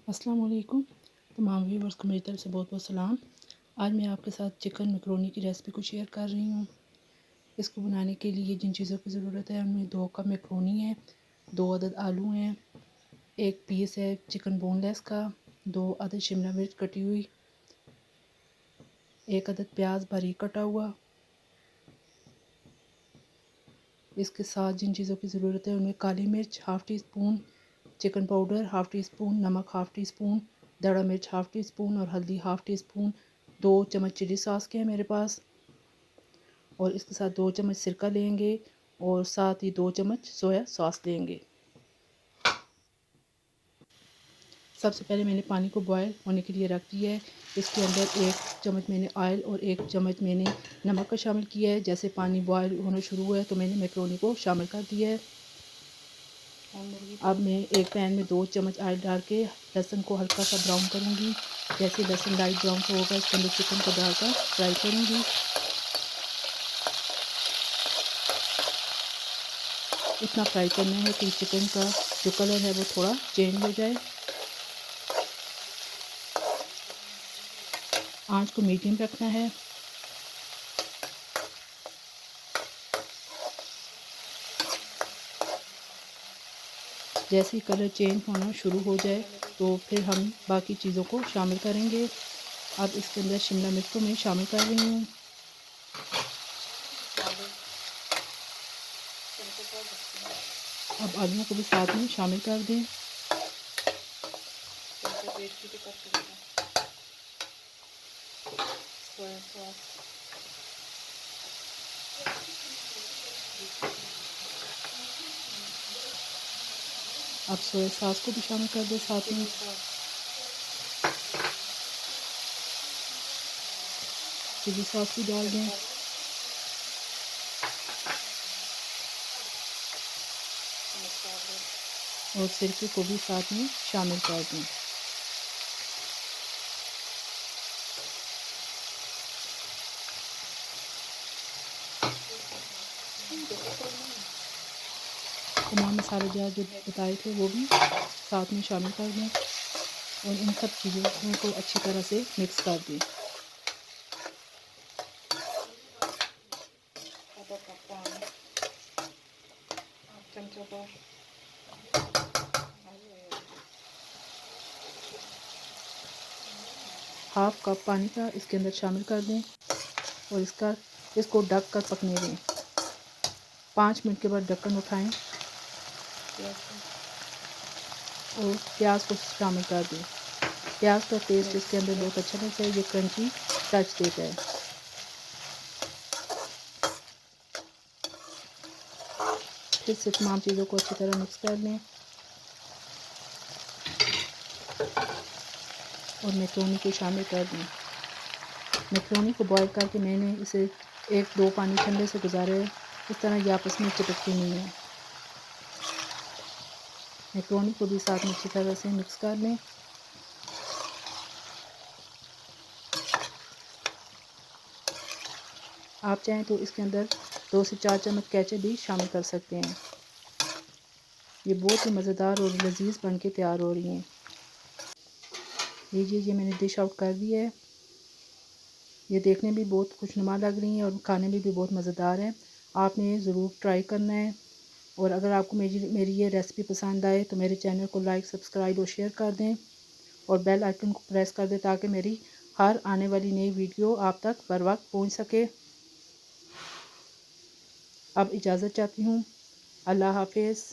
अस्सलाम वालेकुम। तमाम व्यूवर्स को मेरी तरफ से बहुत बहुत सलाम। आज मैं आपके साथ चिकन मैकरोनी की रेसिपी को शेयर कर रही हूँ। इसको बनाने के लिए जिन चीज़ों की ज़रूरत है उनमें 2 कप मैकरोनी है, 2 अदद आलू हैं, 1 पीस है चिकन बोनलेस का, 2 अदद शिमला मिर्च कटी हुई, 1 अदद प्याज बारीक कटा हुआ। इसके साथ जिन चीज़ों की ज़रूरत है उनमें काली मिर्च half tea spoon, chicken powder half tea spoon, नमक हाफ़ टी स्पून, दड़ा मिर्च हाफ़ टी स्पून और हल्दी हाफ़ टी स्पून, 2 चम्मच चिली सॉस के हैं मेरे पास। और इसके साथ 2 चम्मच सिरका लेंगे और साथ ही 2 चम्मच सोया सॉस लेंगे। सबसे पहले मैंने पानी को बॉयल होने के लिए रख दिया है। इसके अंदर 1 चम्मच मैंने ऑयल और 1 चम्मच मैंने नमक का शामिल किया है। जैसे पानी बॉयल होना शुरू हुआ है तो मैंने मैकरोनी को शामिल कर दिया है। अब मैं एक पैन में 2 चम्मच ऑयल डाल के लहसुन को हल्का सा ब्राउन करूँगी। जैसे लहसुन लाइट ब्राउन सा होगा इसके अंदर चिकन को डालकर फ्राई करूँगी। इतना फ्राई करना है कि चिकन का जो कलर है वो थोड़ा चेंज हो जाए। आंच को मीडियम रखना है। जैसे ही कलर चेंज होना शुरू हो जाए तो फिर हम बाकी चीज़ों को शामिल करेंगे। अब इसके अंदर शिमला मिर्च को मैं शामिल कर रही हूँ। अब आलूओं को भी साथ में शामिल कर दें। अब सोया सॉस को भी शामिल कर दें साथ में। चिली सॉस भी डाल दें और सिरके को भी साथ में शामिल कर दें। तमाम मसाले जार जो बताए थे वो भी साथ में शामिल कर दें और इन सब चीज़ों को अच्छी तरह से मिक्स कर दें। हाफ़ कप पानी का इसके अंदर शामिल कर दें और इसको ढक कर पकने दें। 5 मिनट के बाद ढक्कन उठाएं और प्याज को शामिल कर दें। प्याज का टेस्ट इसके अंदर बहुत अच्छा लगता है, ये क्रंची टच देता है। फिर से तमाम चीज़ों को अच्छी तरह मिक्स कर लें और मैकरोनी को शामिल कर दें। मैकरोनी को बॉयल करके मैंने इसे 1-2 पानी ठंडे से गुजारा है। इस तरह ये आपस में चिपकती नहीं है। मैकरोनी को भी साथ में अच्छी तरह से मिक्स कर लें। आप चाहें तो इसके अंदर 2 से 4 चम्मच केचप भी शामिल कर सकते हैं। ये बहुत ही मज़ेदार और लजीज बन के तैयार हो रही हैं। लीजिए ये मैंने डिश आउट कर दी है। ये देखने भी बहुत खुशनुमा लग रही हैं और खाने में भी बहुत मज़ेदार है। आपने ज़रूर ट्राई करना है। और अगर आपको मेरी ये रेसिपी पसंद आए तो मेरे चैनल को लाइक, सब्सक्राइब और शेयर कर दें और बेल आइकन को प्रेस कर दें ताकि मेरी हर आने वाली नई वीडियो आप तक बर वक्त पहुँच सके। अब इजाज़त चाहती हूँ। अल्लाह हाफिज़।